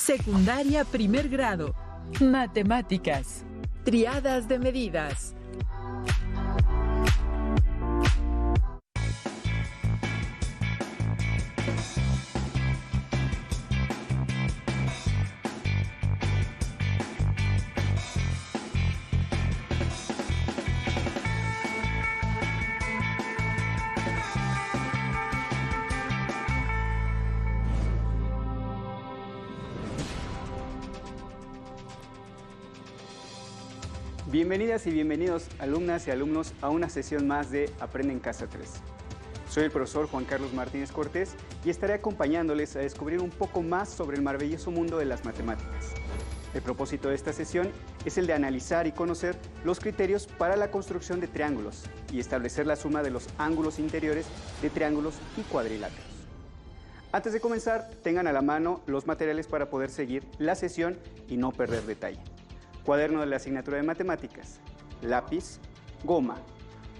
Secundaria primer grado. Matemáticas. Triadas de medidas. Bienvenidas y bienvenidos, alumnas y alumnos, a una sesión más de Aprende en Casa 3. Soy el profesor Juan Carlos Martínez Cortés y estaré acompañándoles a descubrir un poco más sobre el maravilloso mundo de las matemáticas. El propósito de esta sesión es el de analizar y conocer los criterios para la construcción de triángulos y establecer la suma de los ángulos interiores de triángulos y cuadriláteros. Antes de comenzar, tengan a la mano los materiales para poder seguir la sesión y no perder detalle. Cuaderno de la asignatura de matemáticas, lápiz, goma,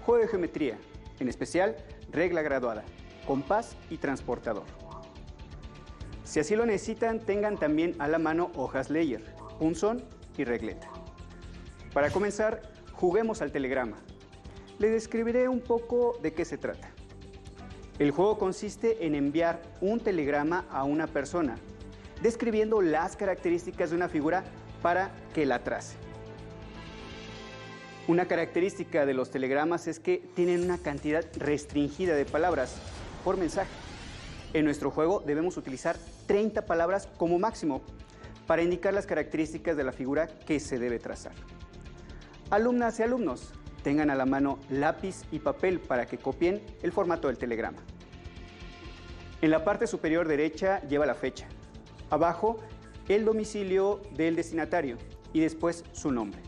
juego de geometría, en especial regla graduada, compás y transportador. Si así lo necesitan, tengan también a la mano hojas Leyer, punzón y regleta. Para comenzar, juguemos al telegrama. Les describiré un poco de qué se trata. El juego consiste en enviar un telegrama a una persona, describiendo las características de una figura para que la trace. Una característica de los telegramas es que tienen una cantidad restringida de palabras por mensaje. En nuestro juego debemos utilizar 30 palabras como máximo para indicar las características de la figura que se debe trazar. Alumnas y alumnos, tengan a la mano lápiz y papel para que copien el formato del telegrama. En la parte superior derecha lleva la fecha. Abajo, el domicilio del destinatario y después su nombre.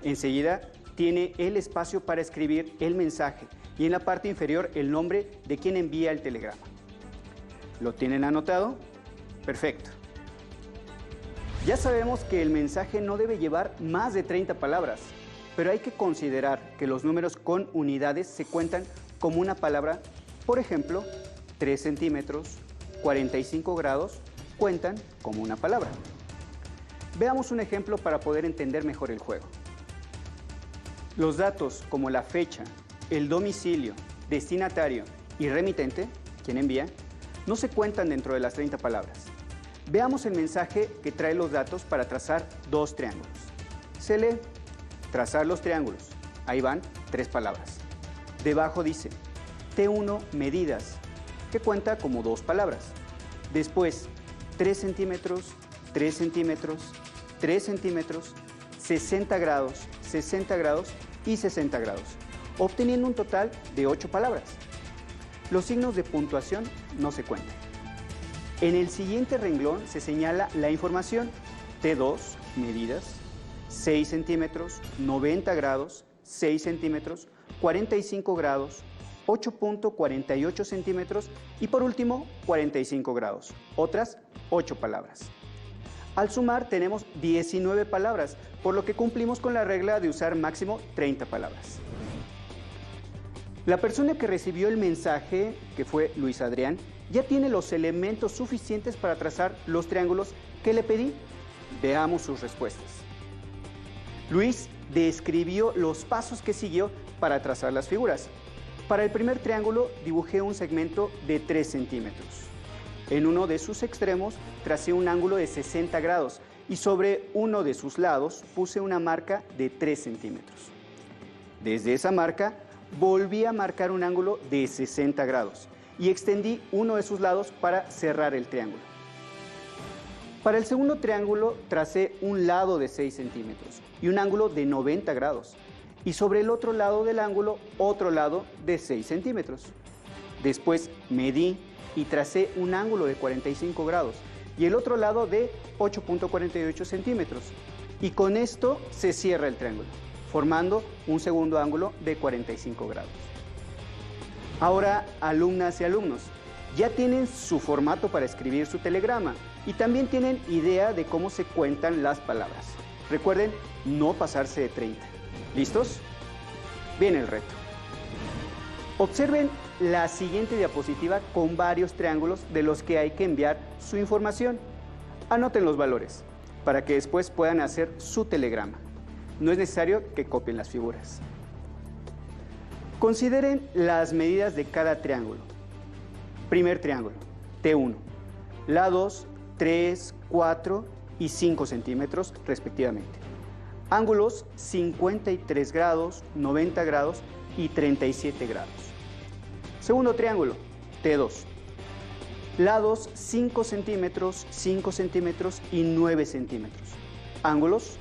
Enseguida tiene el espacio para escribir el mensaje y en la parte inferior el nombre de quien envía el telegrama. ¿Lo tienen anotado? Perfecto. Ya sabemos que el mensaje no debe llevar más de 30 palabras, pero hay que considerar que los números con unidades se cuentan como una palabra. Por ejemplo, 3 centímetros, 45 grados, cuentan como una palabra. Veamos un ejemplo para poder entender mejor el juego. Los datos como la fecha, el domicilio, destinatario y remitente, quien envía, no se cuentan dentro de las 30 palabras. Veamos el mensaje que trae los datos para trazar dos triángulos. Se lee, trazar los triángulos. Ahí van 3 palabras. Debajo dice, T1 medidas, que cuenta como 2 palabras. Después, 3 centímetros, 3 centímetros, 3 centímetros, 60 grados y 60 grados, obteniendo un total de 8 palabras. Los signos de puntuación no se cuentan. En el siguiente renglón se señala la información: T2, medidas, 6 centímetros, 90 grados, 6 centímetros, 45 grados, 8.48 centímetros y por último 45 grados, otras 8 palabras. Al sumar tenemos 19 palabras, por lo que cumplimos con la regla de usar máximo 30 palabras. La persona que recibió el mensaje, que fue Luis Adrián, ya tiene los elementos suficientes para trazar los triángulos que le pedí. Veamos sus respuestas. Luis describió los pasos que siguió para trazar las figuras. Para el primer triángulo dibujé un segmento de 3 centímetros. En uno de sus extremos tracé un ángulo de 60 grados y sobre uno de sus lados puse una marca de 3 centímetros. Desde esa marca volví a marcar un ángulo de 60 grados y extendí uno de sus lados para cerrar el triángulo. Para el segundo triángulo tracé un lado de 6 centímetros y un ángulo de 90 grados. Y sobre el otro lado del ángulo, otro lado de 6 centímetros. Después medí y tracé un ángulo de 45 grados y el otro lado de 8.48 centímetros. Y con esto se cierra el triángulo, formando un segundo ángulo de 45 grados. Ahora, alumnas y alumnos, ya tienen su formato para escribir su telegrama y también tienen idea de cómo se cuentan las palabras. Recuerden no pasarse de 30. ¿Listos? Viene el reto. Observen la siguiente diapositiva con varios triángulos de los que hay que enviar su información. Anoten los valores para que después puedan hacer su telegrama. No es necesario que copien las figuras. Consideren las medidas de cada triángulo. Primer triángulo, T1. Lados 3, 4 y 5 centímetros respectivamente. Ángulos 53 grados, 90 grados y 37 grados. Segundo triángulo, T2. Lados 5 centímetros y 9 centímetros. Ángulos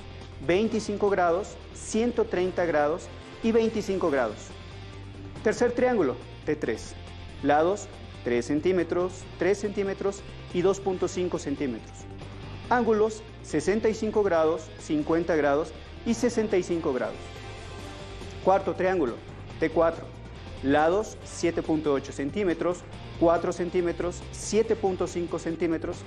25 grados, 130 grados y 25 grados. Tercer triángulo, T3. Lados 3 centímetros y 2.5 centímetros. Ángulos 65 grados, 50 grados y 65 grados. Cuarto triángulo, T4. Lados 7.8 centímetros, 4 centímetros, 7.5 centímetros.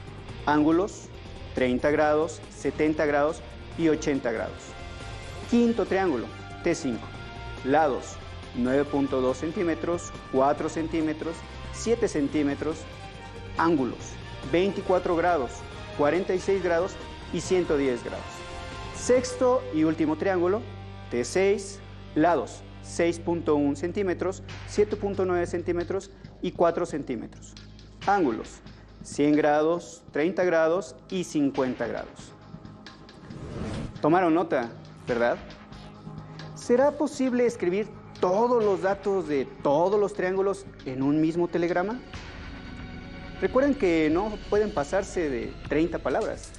Ángulos 30 grados, 70 grados y 80 grados. Quinto triángulo, T5. Lados 9.2 centímetros, 4 centímetros, 7 centímetros. Ángulos 24 grados, 46 grados y 110 grados. Sexto y último triángulo, T6, lados 6.1 centímetros, 7.9 centímetros y 4 centímetros. Ángulos 100 grados, 30 grados y 50 grados. Tomaron nota, ¿verdad? ¿Será posible escribir todos los datos de todos los triángulos en un mismo telegrama? Recuerden que no pueden pasarse de 30 palabras.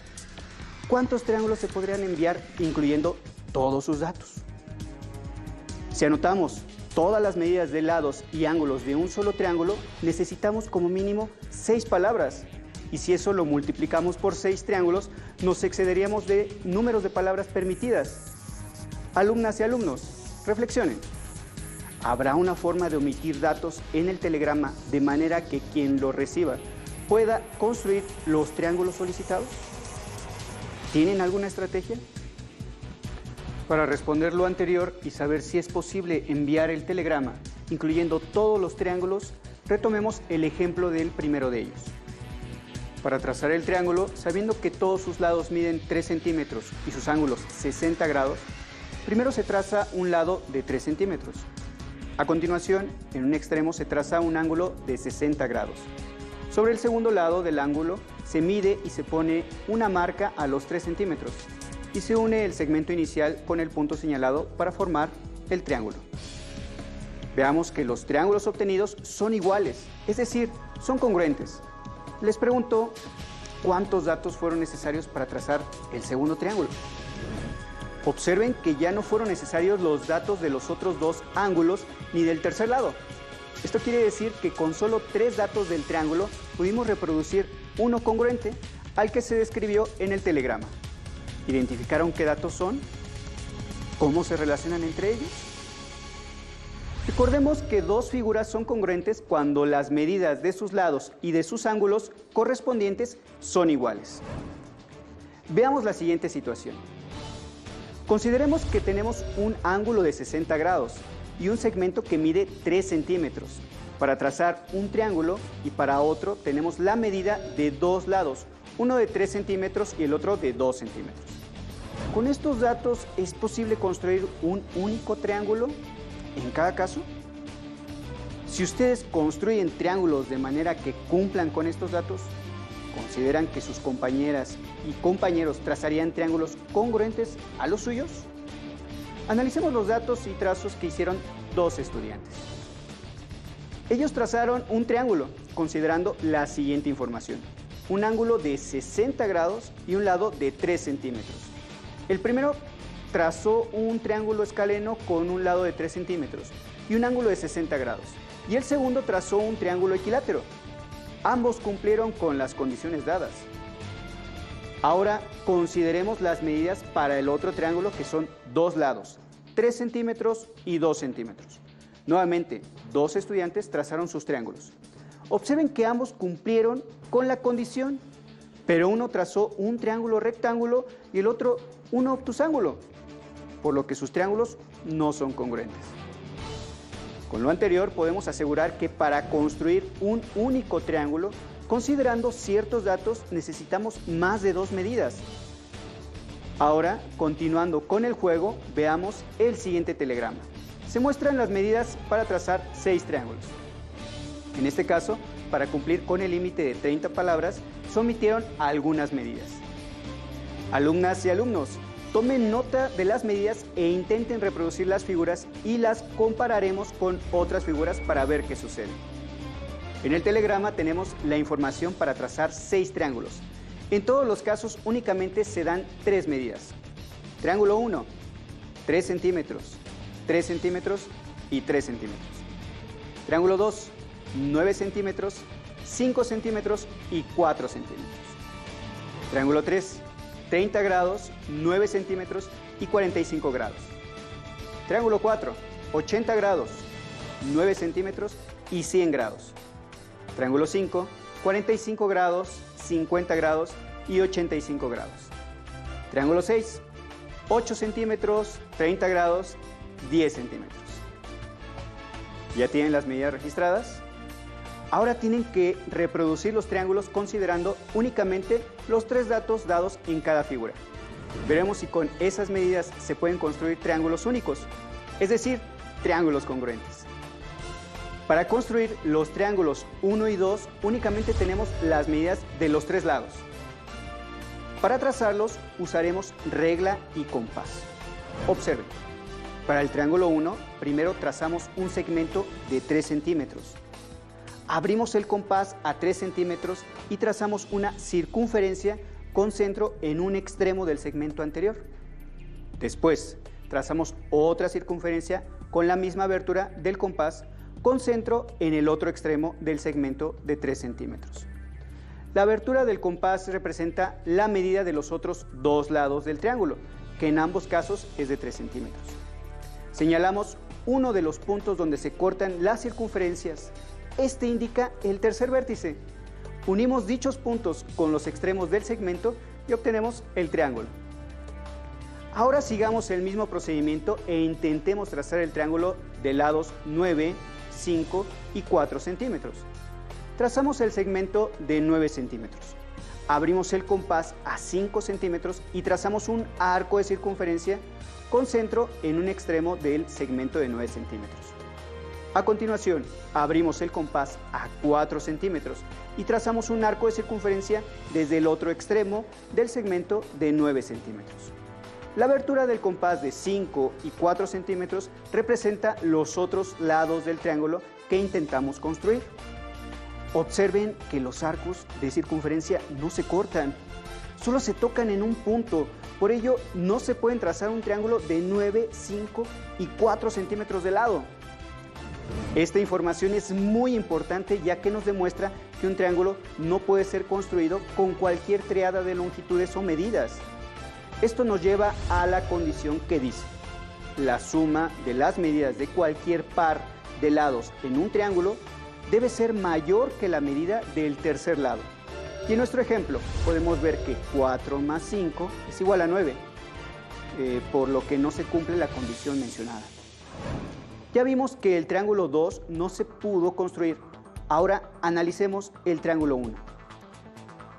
¿Cuántos triángulos se podrían enviar incluyendo todos sus datos? Si anotamos todas las medidas de lados y ángulos de un solo triángulo, necesitamos como mínimo 6 palabras. Y si eso lo multiplicamos por 6 triángulos, nos excederíamos de números de palabras permitidas. Alumnas y alumnos, reflexionen. ¿Habrá una forma de omitir datos en el telegrama de manera que quien lo reciba pueda construir los triángulos solicitados? ¿Tienen alguna estrategia? Para responder lo anterior y saber si es posible enviar el telegrama, incluyendo todos los triángulos, retomemos el ejemplo del primero de ellos. Para trazar el triángulo, sabiendo que todos sus lados miden 3 centímetros y sus ángulos 60 grados, primero se traza un lado de 3 centímetros. A continuación, en un extremo se traza un ángulo de 60 grados. Sobre el segundo lado del ángulo se mide y se pone una marca a los 3 centímetros y se une el segmento inicial con el punto señalado para formar el triángulo. Veamos que los triángulos obtenidos son iguales, es decir, son congruentes. Les pregunto, ¿cuántos datos fueron necesarios para trazar el segundo triángulo? Observen que ya no fueron necesarios los datos de los otros 2 ángulos ni del tercer lado. Esto quiere decir que con solo 3 datos del triángulo pudimos reproducir uno congruente al que se describió en el telegrama. ¿Identificaron qué datos son? ¿Cómo se relacionan entre ellos? Recordemos que 2 figuras son congruentes cuando las medidas de sus lados y de sus ángulos correspondientes son iguales. Veamos la siguiente situación. Consideremos que tenemos un ángulo de 60 grados y un segmento que mide 3 centímetros. Para trazar un triángulo y para otro tenemos la medida de 2 lados, uno de 3 centímetros y el otro de 2 centímetros. ¿Con estos datos es posible construir un único triángulo en cada caso? Si ustedes construyen triángulos de manera que cumplan con estos datos, ¿consideran que sus compañeras y compañeros trazarían triángulos congruentes a los suyos? Analicemos los datos y trazos que hicieron 2 estudiantes. Ellos trazaron un triángulo considerando la siguiente información: un ángulo de 60 grados y un lado de 3 centímetros. El primero trazó un triángulo escaleno con un lado de 3 centímetros y un ángulo de 60 grados. Y el segundo trazó un triángulo equilátero. Ambos cumplieron con las condiciones dadas. Ahora consideremos las medidas para el otro triángulo, que son 2 lados, 3 centímetros y 2 centímetros. Nuevamente, 2 estudiantes trazaron sus triángulos. Observen que ambos cumplieron con la condición, pero uno trazó un triángulo rectángulo y el otro un obtusángulo, por lo que sus triángulos no son congruentes. Con lo anterior podemos asegurar que para construir un único triángulo Considerando ciertos datos, necesitamos más de 2 medidas. Ahora, continuando con el juego, veamos el siguiente telegrama. Se muestran las medidas para trazar 6 triángulos. En este caso, para cumplir con el límite de 30 palabras, se omitieron algunas medidas. Alumnas y alumnos, tomen nota de las medidas e intenten reproducir las figuras y las compararemos con otras figuras para ver qué sucede. En el telegrama tenemos la información para trazar 6 triángulos. En todos los casos únicamente se dan 3 medidas. Triángulo 1, 3 centímetros, 3 centímetros y 3 centímetros. Triángulo 2, 9 centímetros, 5 centímetros y 4 centímetros. Triángulo 3, 30 grados, 9 centímetros y 45 grados. Triángulo 4, 80 grados, 9 centímetros y 100 grados. Triángulo 5, 45 grados, 50 grados y 85 grados. Triángulo 6, 8 centímetros, 30 grados, 10 centímetros. ¿Ya tienen las medidas registradas? Ahora tienen que reproducir los triángulos considerando únicamente los 3 datos dados en cada figura. Veremos si con esas medidas se pueden construir triángulos únicos, es decir, triángulos congruentes. Para construir los triángulos 1 y 2 únicamente tenemos las medidas de los 3 lados. Para trazarlos usaremos regla y compás. Observen, para el triángulo 1 primero trazamos un segmento de 3 centímetros. Abrimos el compás a 3 centímetros y trazamos una circunferencia con centro en un extremo del segmento anterior. Después trazamos otra circunferencia con la misma abertura del compás con centro en el otro extremo del segmento de 3 centímetros. La abertura del compás representa la medida de los otros 2 lados del triángulo, que en ambos casos es de 3 centímetros. Señalamos uno de los puntos donde se cortan las circunferencias. Este indica el tercer vértice. Unimos dichos puntos con los extremos del segmento y obtenemos el triángulo. Ahora sigamos el mismo procedimiento e intentemos trazar el triángulo de lados 9, 5 y 4 centímetros. Trazamos el segmento de 9 centímetros. Abrimos el compás a 5 centímetros y trazamos un arco de circunferencia con centro en un extremo del segmento de 9 centímetros. A continuación, abrimos el compás a 4 centímetros y trazamos un arco de circunferencia desde el otro extremo del segmento de 9 centímetros. La abertura del compás de 5 y 4 centímetros representa los otros lados del triángulo que intentamos construir. Observen que los arcos de circunferencia no se cortan, solo se tocan en un punto. Por ello, no se pueden trazar un triángulo de 9, 5 y 4 centímetros de lado. Esta información es muy importante ya que nos demuestra que un triángulo no puede ser construido con cualquier triada de longitudes o medidas. Esto nos lleva a la condición que dice: la suma de las medidas de cualquier par de lados en un triángulo debe ser mayor que la medida del tercer lado. Y en nuestro ejemplo podemos ver que 4 más 5 es igual a 9, por lo que no se cumple la condición mencionada. Ya vimos que el triángulo 2 no se pudo construir. Ahora analicemos el triángulo 1.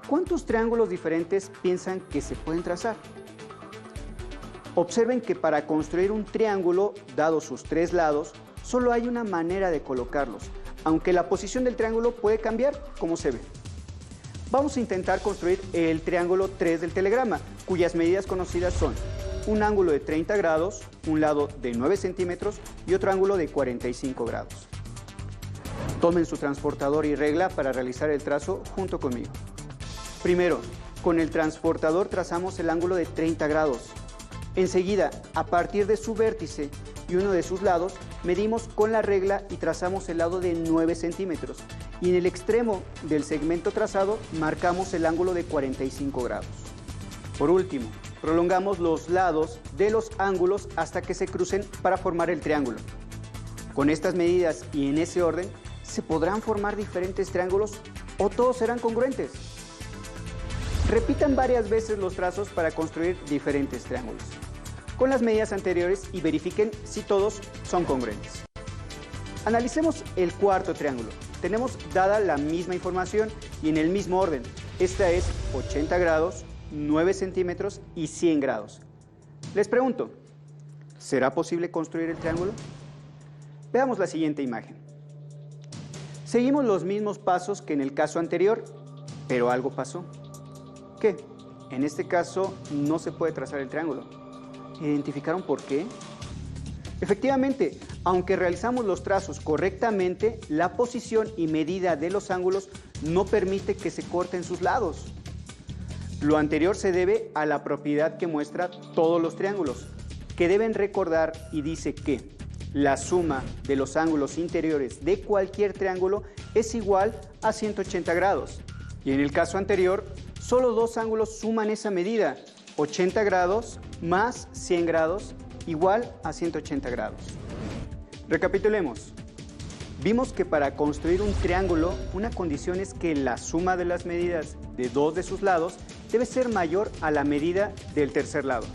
¿Cuántos triángulos diferentes piensan que se pueden trazar? Observen que para construir un triángulo, dados sus 3 lados, solo hay una manera de colocarlos, aunque la posición del triángulo puede cambiar, como se ve. Vamos a intentar construir el triángulo 3 del telegrama, cuyas medidas conocidas son un ángulo de 30 grados, un lado de 9 centímetros y otro ángulo de 45 grados. Tomen su transportador y regla para realizar el trazo junto conmigo. Primero, con el transportador trazamos el ángulo de 30 grados. Enseguida, a partir de su vértice y uno de sus lados, medimos con la regla y trazamos el lado de 9 centímetros. Y en el extremo del segmento trazado marcamos el ángulo de 45 grados. Por último, prolongamos los lados de los ángulos hasta que se crucen para formar el triángulo. Con estas medidas y en ese orden, ¿se podrán formar diferentes triángulos o todos serán congruentes? Repitan varias veces los trazos para construir diferentes triángulos con las medidas anteriores y verifiquen si todos son congruentes. Analicemos el cuarto triángulo. tenemos dada la misma información y en el mismo orden. Esta es 80 grados, 9 centímetros y 100 grados. Les pregunto, ¿será posible construir el triángulo? Veamos la siguiente imagen. Seguimos los mismos pasos que en el caso anterior, pero algo pasó. ¿Qué? En este caso no se puede trazar el triángulo. ¿Identificaron por qué? Efectivamente, aunque realizamos los trazos correctamente, la posición y medida de los ángulos no permite que se corten sus lados. Lo anterior se debe a la propiedad que muestra todos los triángulos, que deben recordar y dice que la suma de los ángulos interiores de cualquier triángulo es igual a 180 grados. Y en el caso anterior, solo dos ángulos suman esa medida, 80 grados más 100 grados igual a 180 grados. Recapitulemos. Vimos que para construir un triángulo, una condición es que la suma de las medidas de dos de sus lados debe ser mayor a la medida del tercer lado.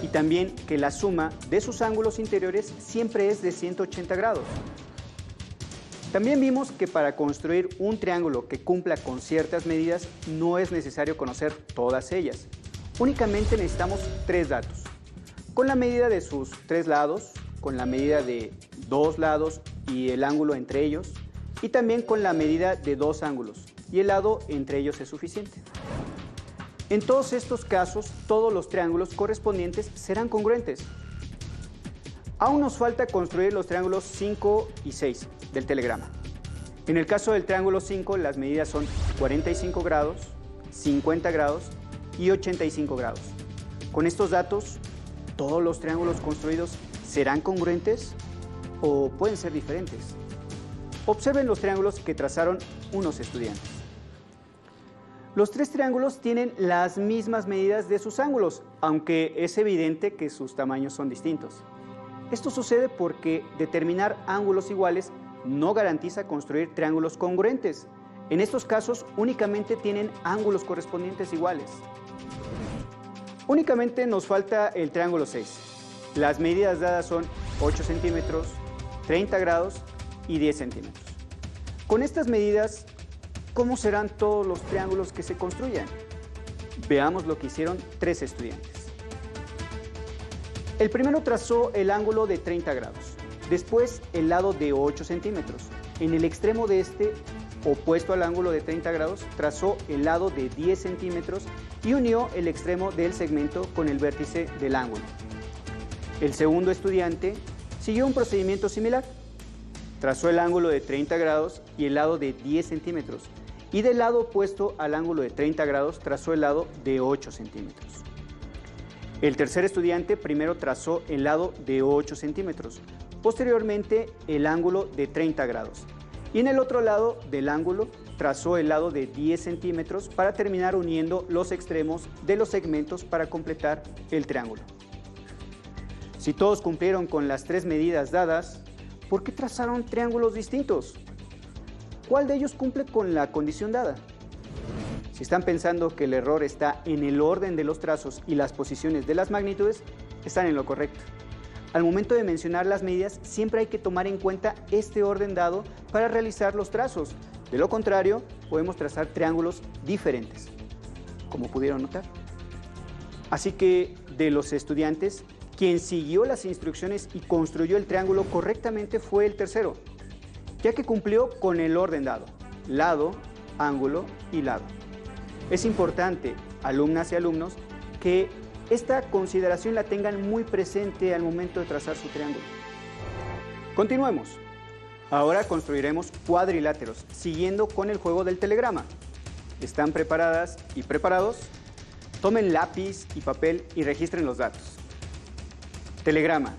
Y también que la suma de sus ángulos interiores siempre es de 180 grados. También vimos que para construir un triángulo que cumpla con ciertas medidas no es necesario conocer todas ellas. Únicamente necesitamos tres datos. Con la medida de sus tres lados, con la medida de dos lados y el ángulo entre ellos, y también con la medida de dos ángulos, y el lado entre ellos es suficiente. En todos estos casos, todos los triángulos correspondientes serán congruentes. Aún nos falta construir los triángulos 5 y 6 del telegrama. En el caso del triángulo 5, las medidas son 45 grados, 50 grados y 85 grados. Con estos datos, ¿todos los triángulos construidos serán congruentes o pueden ser diferentes? Observen los triángulos que trazaron unos estudiantes. Los tres triángulos tienen las mismas medidas de sus ángulos, aunque es evidente que sus tamaños son distintos. Esto sucede porque determinar ángulos iguales no garantiza construir triángulos congruentes. En estos casos, únicamente tienen ángulos correspondientes iguales. Únicamente nos falta el triángulo 6. Las medidas dadas son 8 centímetros, 30 grados y 10 centímetros. Con estas medidas, ¿cómo serán todos los triángulos que se construyan? Veamos lo que hicieron tres estudiantes. El primero trazó el ángulo de 30 grados, después el lado de 8 centímetros. En el extremo de este, opuesto al ángulo de 30 grados, trazó el lado de 10 centímetros y unió el extremo del segmento con el vértice del ángulo. El segundo estudiante siguió un procedimiento similar. Trazó el ángulo de 30 grados y el lado de 10 centímetros. Y del lado opuesto al ángulo de 30 grados trazó el lado de 8 centímetros. El tercer estudiante primero trazó el lado de 8 centímetros, posteriormente el ángulo de 30 grados. Y en el otro lado del ángulo trazó el lado de 10 centímetros para terminar uniendo los extremos de los segmentos para completar el triángulo. Si todos cumplieron con las tres medidas dadas, ¿por qué trazaron triángulos distintos? ¿Cuál de ellos cumple con la condición dada? Si están pensando que el error está en el orden de los trazos y las posiciones de las magnitudes, están en lo correcto. Al momento de mencionar las medidas, siempre hay que tomar en cuenta este orden dado para realizar los trazos. De lo contrario, podemos trazar triángulos diferentes, como pudieron notar. Así que, de los estudiantes, quien siguió las instrucciones y construyó el triángulo correctamente fue el tercero, ya que cumplió con el orden dado: lado, ángulo y lado. Es importante, alumnas y alumnos, que esta consideración la tengan muy presente al momento de trazar su triángulo. Continuemos. Ahora construiremos cuadriláteros, siguiendo con el juego del telegrama. ¿Están preparadas y preparados? Tomen lápiz y papel y registren los datos. Telegrama: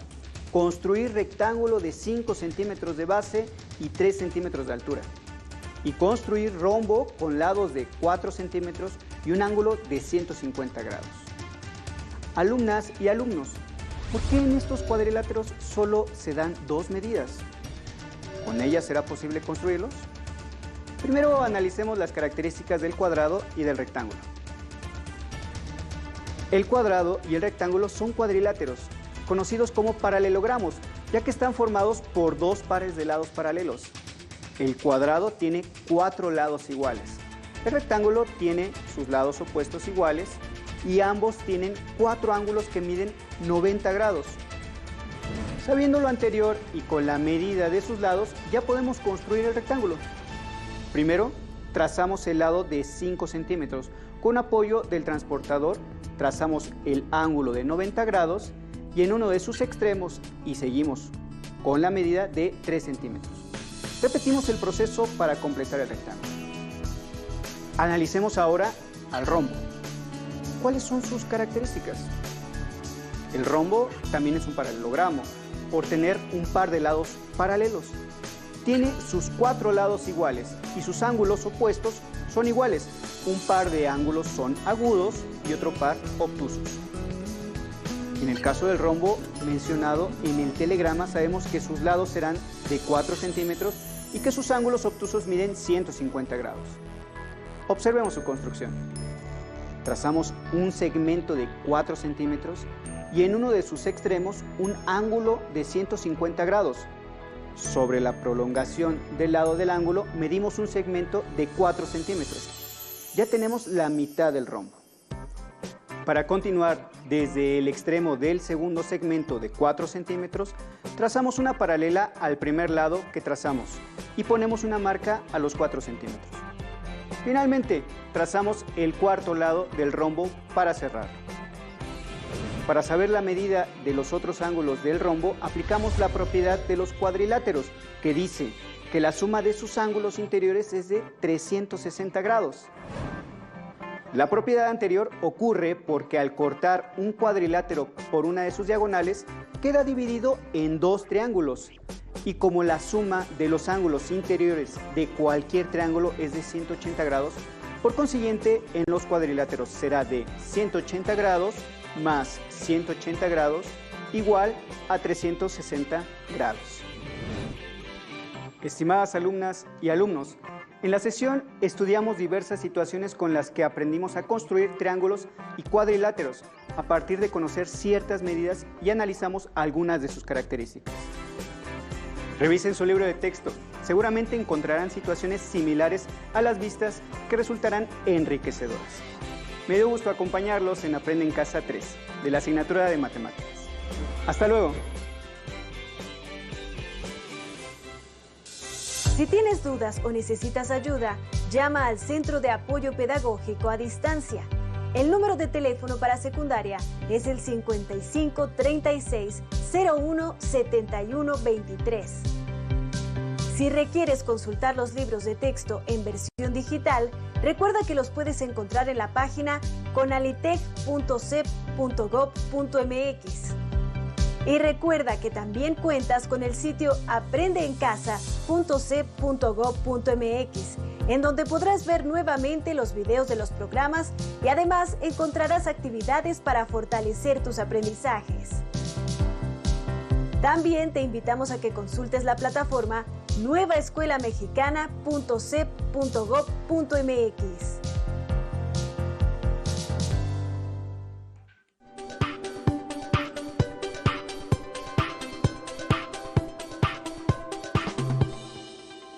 construir rectángulo de 5 centímetros de base y 3 centímetros de altura. Y construir rombo con lados de 4 centímetros y un ángulo de 150 grados. Alumnas y alumnos, ¿por qué en estos cuadriláteros solo se dan dos medidas? ¿Con ellas será posible construirlos? Primero analicemos las características del cuadrado y del rectángulo. El cuadrado y el rectángulo son cuadriláteros, conocidos como paralelogramos, ya que están formados por dos pares de lados paralelos. El cuadrado tiene 4 lados iguales. El rectángulo tiene sus lados opuestos iguales y ambos tienen 4 ángulos que miden 90 grados. Sabiendo lo anterior y con la medida de sus lados, ya podemos construir el rectángulo. Primero, trazamos el lado de 5 centímetros. Con apoyo del transportador, trazamos el ángulo de 90 grados y en uno de sus extremos y seguimos con la medida de 3 centímetros. Repetimos el proceso para completar el rectángulo. Analicemos ahora al rombo. ¿Cuáles son sus características? El rombo también es un paralelogramo, por tener un par de lados paralelos. Tiene sus 4 lados iguales y sus ángulos opuestos son iguales. Un par de ángulos son agudos y otro par obtusos. En el caso del rombo mencionado en el telegrama, sabemos que sus lados serán de 4 centímetros y que sus ángulos obtusos miden 150 grados. Observemos su construcción. Trazamos un segmento de 4 centímetros y en uno de sus extremos un ángulo de 150 grados. Sobre la prolongación del lado del ángulo medimos un segmento de 4 centímetros. Ya tenemos la mitad del rombo. Para continuar desde el extremo del segundo segmento de 4 centímetros, trazamos una paralela al primer lado que trazamos y ponemos una marca a los 4 centímetros. Finalmente, trazamos el cuarto lado del rombo para cerrarlo. Para saber la medida de los otros ángulos del rombo, aplicamos la propiedad de los cuadriláteros, que dice que la suma de sus ángulos interiores es de 360 grados. La propiedad anterior ocurre porque al cortar un cuadrilátero por una de sus diagonales, queda dividido en 2 triángulos. Y como la suma de los ángulos interiores de cualquier triángulo es de 180 grados, por consiguiente, en los cuadriláteros será de 180 grados más 180 grados igual a 360 grados. Estimadas alumnas y alumnos, en la sesión estudiamos diversas situaciones con las que aprendimos a construir triángulos y cuadriláteros a partir de conocer ciertas medidas y analizamos algunas de sus características. Revisen su libro de texto, seguramente encontrarán situaciones similares a las vistas que resultarán enriquecedoras. Me dio gusto acompañarlos en Aprende en Casa 3, de la asignatura de Matemáticas. ¡Hasta luego! Si tienes dudas o necesitas ayuda, llama al Centro de Apoyo Pedagógico a Distancia. El número de teléfono para secundaria es el 55 36 01 71 23. Si requieres consultar los libros de texto en versión digital, recuerda que los puedes encontrar en la página conalitec.cep.gov.mx. Y recuerda que también cuentas con el sitio aprendeencasa.cep.gov.mx, en donde podrás ver nuevamente los videos de los programas y además encontrarás actividades para fortalecer tus aprendizajes. También te invitamos a que consultes la plataforma nuevaescuelamexicana.cep.gov.mx.